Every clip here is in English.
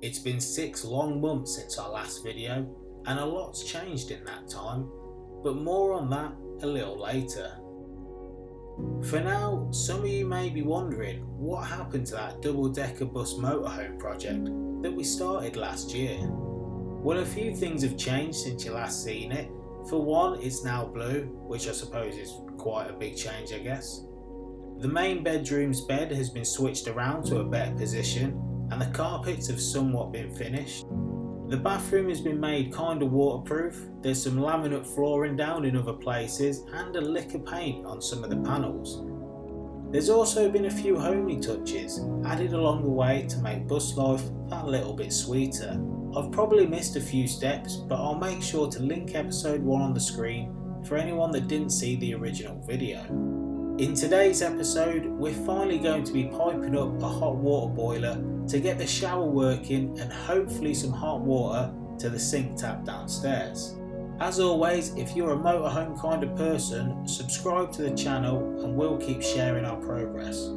It's been 6 long months since our last video, and a lot's changed in that time, but more on that a little later. For now, some of you may be wondering what happened to that double-decker bus motorhome project that we started last year. Well, a few things have changed since you last seen it. For one, it's now blue, which I suppose is quite a big change, I guess. The main bedroom's bed has been switched around to a better position, and the carpets have somewhat been finished. The bathroom has been made kinda waterproof, there's some laminate flooring down in other places and a lick of paint on some of the panels. There's also been a few homely touches added along the way to make bus life that little bit sweeter. I've probably missed a few steps, but I'll make sure to link episode 1 on the screen for anyone that didn't see the original video. In today's episode, we're finally going to be piping up a hot water boiler to get the shower working and hopefully some hot water to the sink tap downstairs. As always, if you're a motorhome kind of person, subscribe to the channel and we'll keep sharing our progress.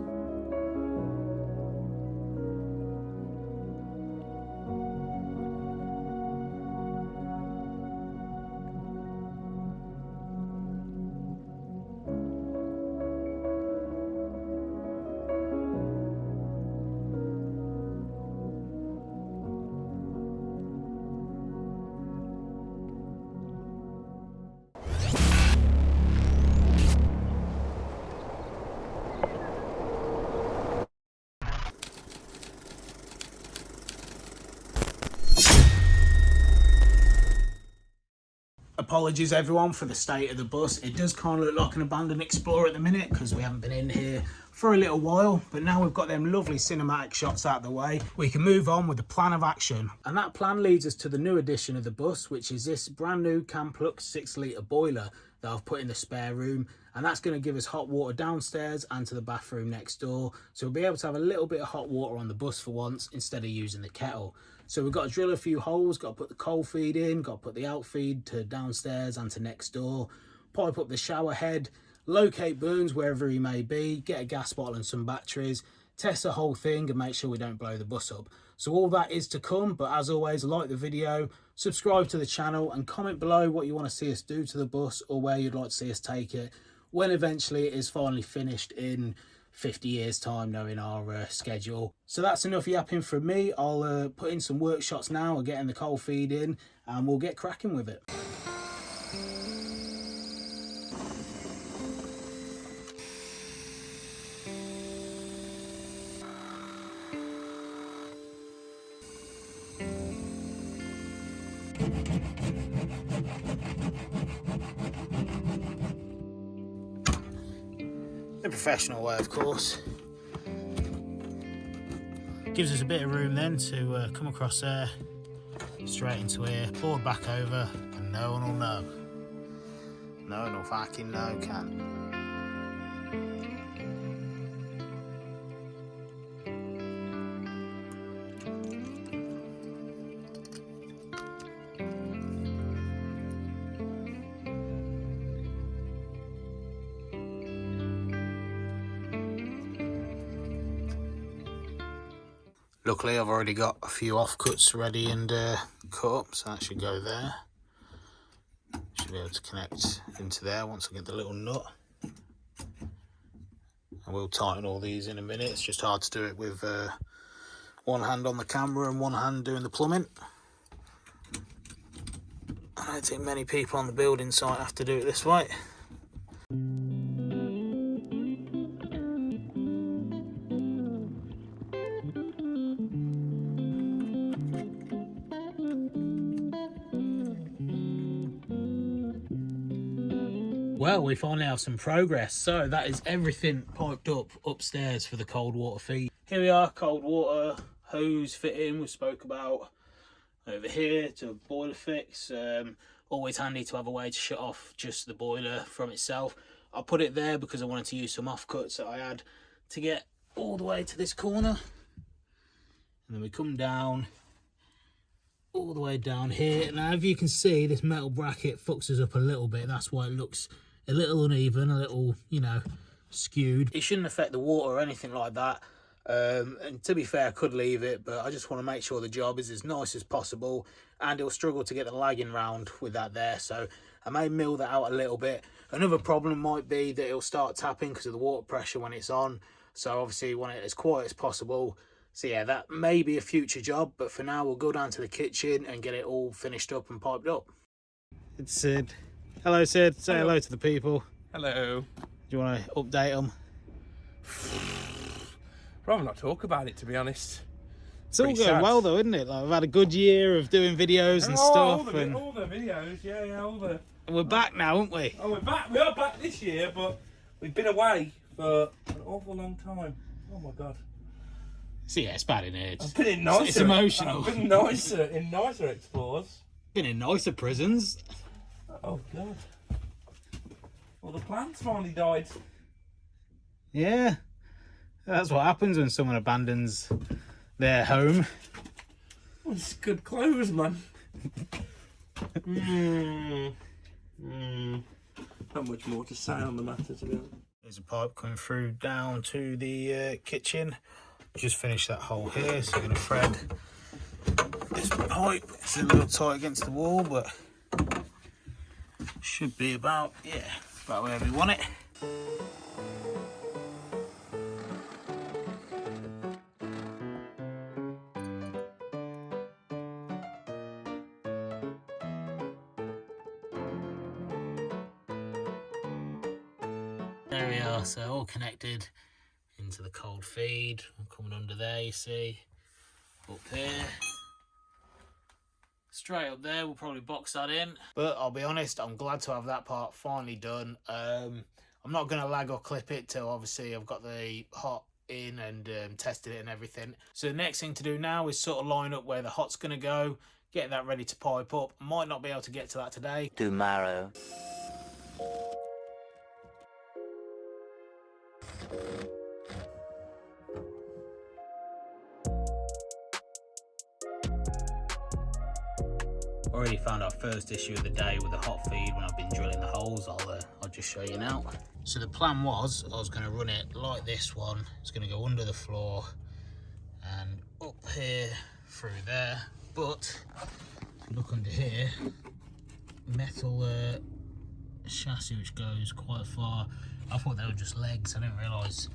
Apologies everyone for the state of the bus. It does kind of look like an abandoned Explorer at the minute because we haven't been in here for a little while, but now we've got them lovely cinematic shots out of the way, we can move on with the plan of action. And that plan leads us to the new addition of the bus, which is this brand new Camplux 6-litre boiler that I've put in the spare room, and that's going to give us hot water downstairs and to the bathroom next door, so we'll be able to have a little bit of hot water on the bus for once instead of using the kettle. So we've got to drill a few holes, got to put the cold feed in, got to put the out feed to downstairs and to next door, pipe up the shower head, locate burns wherever he may be, get a gas bottle and some batteries, test the whole thing and make sure we don't blow the bus up. So all that is to come, but as always, like the video, subscribe to the channel and comment below what you want to see us do to the bus or where you'd like to see us take it when eventually it is finally finished in 50 years time, knowing our schedule. So that's enough yapping from me. I'll put in some work shots now and getting the cold feed in and we'll get cracking with it. The professional way, of course. Gives us a bit of room then to come across there, straight into here, board back over, and no one will know. No one will fucking know, can. Luckily I've already got a few offcuts ready and cut up, so that should go there. Should be able to connect into there once I get the little nut. I will tighten all these in a minute, it's just hard to do it with one hand on the camera and one hand doing the plumbing. I don't think many people on the building site have to do it this way. Well, we finally have some progress. So that is everything piped up upstairs for the cold water feed. Here we are, cold water hose fitting we spoke about over here to boiler fix. Always handy to have a way to shut off just the boiler from itself. I put it there because I wanted to use some offcuts that I had to get all the way to this corner. And then we come down all the way down here. Now, if you can see, this metal bracket fucks us up a little bit. That's why it looks a little uneven, a little, you know, skewed. It shouldn't affect the water or anything like that. And to be fair, I could leave it, but I just want to make sure the job is as nice as possible, and it'll struggle to get the lagging round with that there, so I may mill that out a little bit. Another problem might be that it'll start tapping because of the water pressure when it's on, so obviously want it as quiet as possible. So yeah, that may be a future job, but for now we'll go down to the kitchen and get it all finished up and piped up. It's Sid. Hello Sid, say hello to the people. Hello. Do you want to update them? Rather not talk about it, to be honest. It's all going well though, isn't it? Like, we've had a good year of doing videos and stuff. All the videos, yeah, all the... And we're back now, aren't we? Oh, we're back. We are back this year, but we've been away for an awful long time. Oh my God. So yeah, it's bad in here. I've been in nicer. It's emotional. I've been nicer in nicer explores. Been in nicer prisons. Oh God. Well, the plants finally died. Yeah. That's what happens when someone abandons their home. Well, it's good clothes, man. Not much more to say on the matter, to be honest. There's a pipe coming through down to the kitchen. Just finished that hole here, so I'm going to thread this pipe. It's a little tight against the wall, but should be about where we want it. There we are, so all connected into the cold feed. I'm coming under there, you see, up here. Straight up there, we'll probably box that in. But I'll be honest, I'm glad to have that part finally done. I'm not going to lag or clip it till obviously I've got the hot in and tested it and everything. So the next thing to do now is sort of line up where the hot's going to go, get that ready to pipe up. Might not be able to get to that today. Tomorrow. Already found our first issue of the day with the hot feed when I've been drilling the holes. I'll just show you now. So the plan was I was going to run it like this one. It's going to go under the floor and up here through there. But if you look under here, metal chassis which goes quite far. I thought they were just legs. I didn't realise.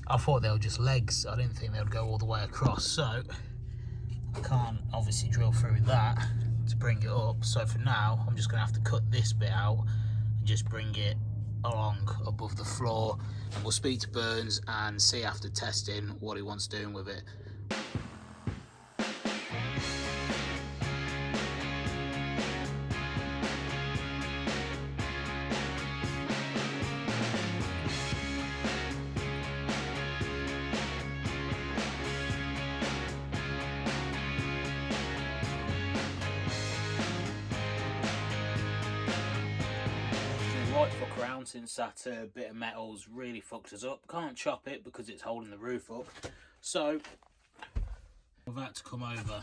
I thought they were just legs. I didn't think they would go all the way across. So I can't obviously drill through that to bring it up, so for now I'm just going to have to cut this bit out and just bring it along above the floor, and we'll speak to Burns and see after testing what he wants doing with it. Right fuck around since that bit of metal's really fucked us up. Can't chop it because it's holding the roof up. So I've had to come over.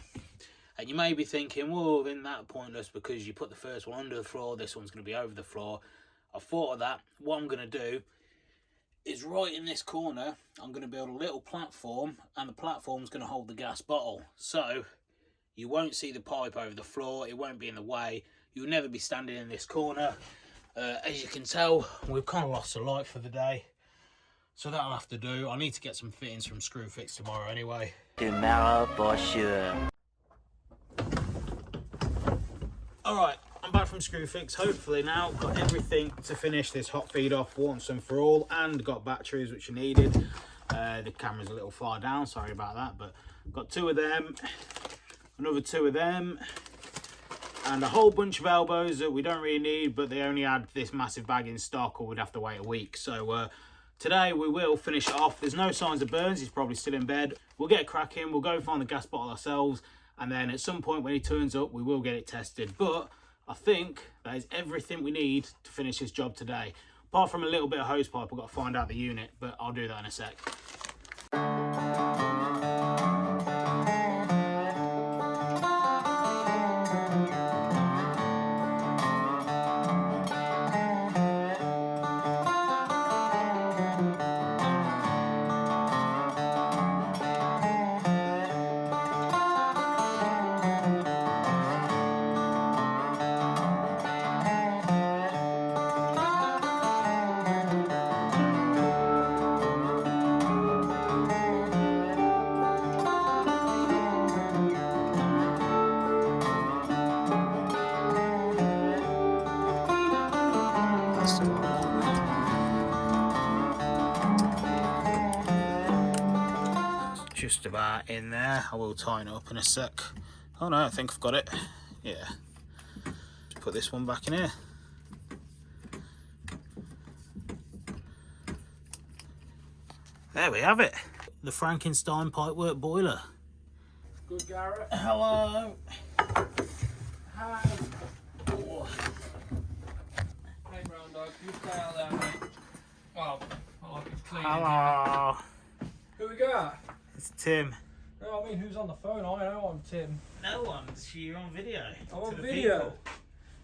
And you may be thinking, well, isn't that pointless because you put the first one under the floor, this one's going to be over the floor. I thought of that. What I'm going to do is right in this corner, I'm going to build a little platform, and the platform's going to hold the gas bottle. So you won't see the pipe over the floor, it won't be in the way. You'll never be standing in this corner. As you can tell, we've kind of lost a light for the day, so that'll have to do. I need to get some fittings from Screwfix tomorrow anyway. Tomorrow for sure. Alright, I'm back from Screwfix. Hopefully now got everything to finish this hot feed off once and for all, and got batteries which are needed. The camera's a little far down, sorry about that, but got 2 of them, another 2 of them, and a whole bunch of elbows that we don't really need, but they only had this massive bag in stock or we'd have to wait a week. So today we will finish it off. There's no signs of Burns, he's probably still in bed. We'll get cracking, we'll go find the gas bottle ourselves, and then at some point when he turns up we will get it tested. But I think that is everything we need to finish this job today. Apart from a little bit of hose pipe, I've got to find out the unit, but I'll do that in a sec. just about in there. I will tighten it up in a sec. Oh no, I think I've got it. Yeah. Put this one back in here. There we have it. The Frankenstein pipework boiler. Good, Garrett. Hello. Hi. Oh. Hey, brown dog, you stay out there, mate. Oh, I like it's clean. Hello. Who we got? It's Tim. No, I mean, who's on the phone? I know I'm Tim. No one's. You're on video. I'm on To the video. people.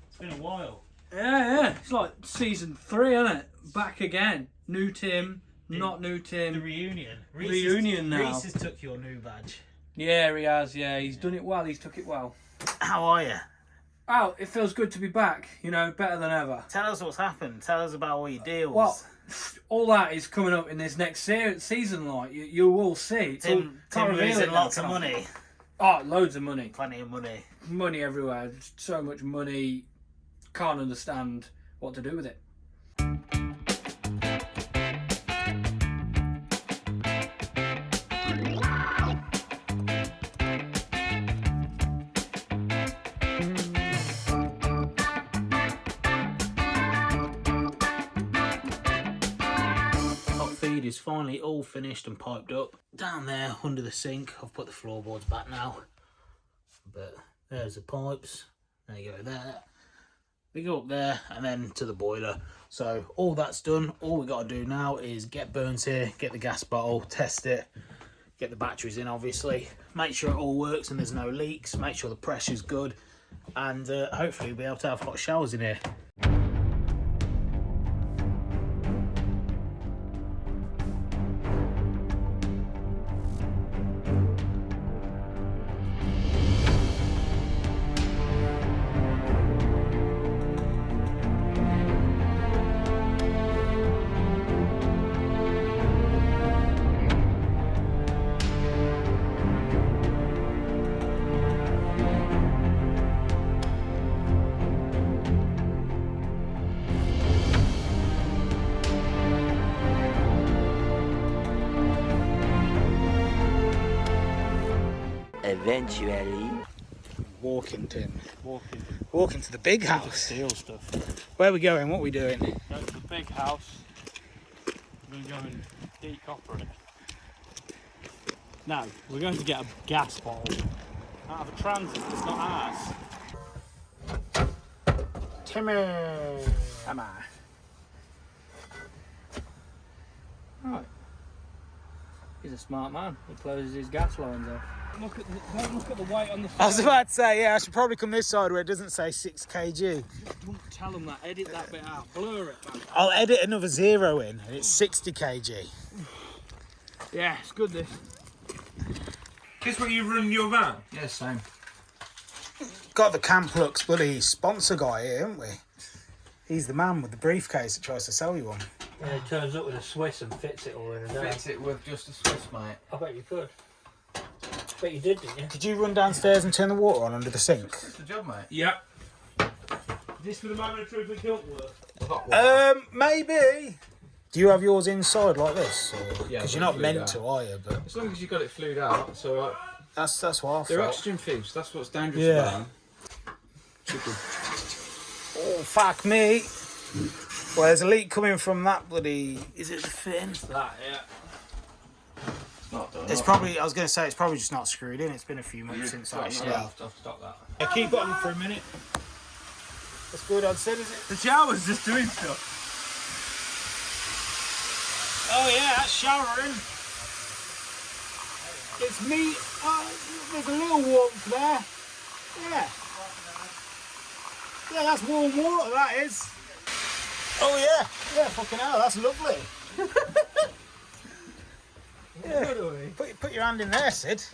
It's been a while. Yeah. It's like season 3, isn't it? Back again. New Tim, not new The Tim. reunion. Reunion now. Reese has took your new badge. Yeah, he has. Yeah, he's done it well. He's took it well. How are you? Oh, it feels good to be back. You know, better than ever. Tell us what's happened. Tell us about all your deals. Well, all that is coming up in this next season. Like you will see. Tim losing lots of money. Oh, loads of money. Plenty of money. Money everywhere. Just so much money. Can't understand what to do with it. Is finally all finished and piped up. Down there under the sink, I've put the floorboards back now. But there's the pipes. They go there. They go up there and then to the boiler. So all that's done. All we got to do now is get burns here, get the gas bottle, test it, get the batteries in obviously, make sure it all works and there's no leaks, make sure the pressure's good, and hopefully we'll be able to have hot showers in here. Eventually. Walking, Tim. Walking. Walking to the big house. Steel stuff. Where are we going? What are we doing? Go to the big house. We're going to go and decopper it. Now, we're going to get a gas bottle out of a transit that's not ours. Timmy! Am I? Right. He's a smart man. He closes his gas lines off. Don't look at the weight on the phone. I was about to say, yeah, I should probably come this side where it doesn't say 6 kg. Don't tell him that. Edit that bit out. Blur it, man. I'll edit another 0 in and it's 60 kg. Yeah, it's good this. This what you run your van? Yeah, same. Got the Camp Lux bloody sponsor guy here, haven't we? He's the man with the briefcase that tries to sell you one. Yeah, he turns up with a Swiss and fits it all in a day. Fits it with just a Swiss, mate. I bet you could. Bet you did, didn't you? Did you run downstairs and turn the water on under the sink? That's the job, mate. Yep. Is this for the moment of truth and guilt work? Maybe. Do you have yours inside like this? Because Yeah, you're not flued meant out. to, are you? But As long as you got it flued out, so that's what I they're thought. oxygen fumes. That's what's dangerous Yeah. about them. Oh, fuck me. Well, there's a leak coming from that bloody... Is it the fin? That, yeah. It's not done. It's probably, I was going to say, it's probably just not screwed in. It's been a few months since I actually... I'll stop that. Yeah, keep it on for a minute. That's good, I'd say, is it? The shower's just doing stuff. Oh yeah, that's showering. It's me. Oh, there's a little warmth there. Yeah. Yeah, that's warm water, that is. Oh yeah. Yeah, fucking hell, that's lovely. Yeah. Put your hand in there, Sid.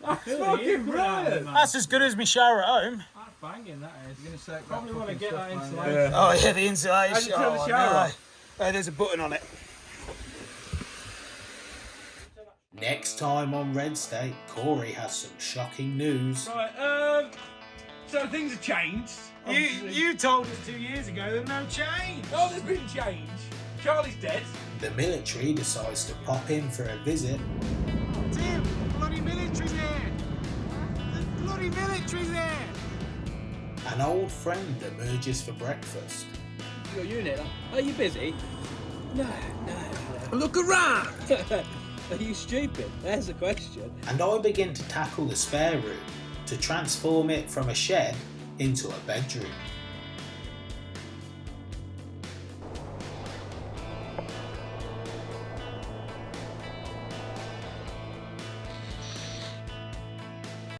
That's fucking brilliant. That's as good as my shower at home. That's banging, that is. You're gonna say Probably want to get that insulation. Oh yeah, the insulation. How'd you turn the Oh, shower no. off? Oh, there's a button on it. Next time on Red State, Corey has some shocking news. Right, so things have changed. You told us 2 years ago there's no change. Oh, there's been change. Charlie's dead. The military decides to pop in for a visit. Tim, the bloody military's here! The bloody military's here! An old friend emerges for breakfast. Your unit, are you busy? No. Look around! Are you stupid? There's a question. And I begin to tackle the spare room to transform it from a shed into a bedroom.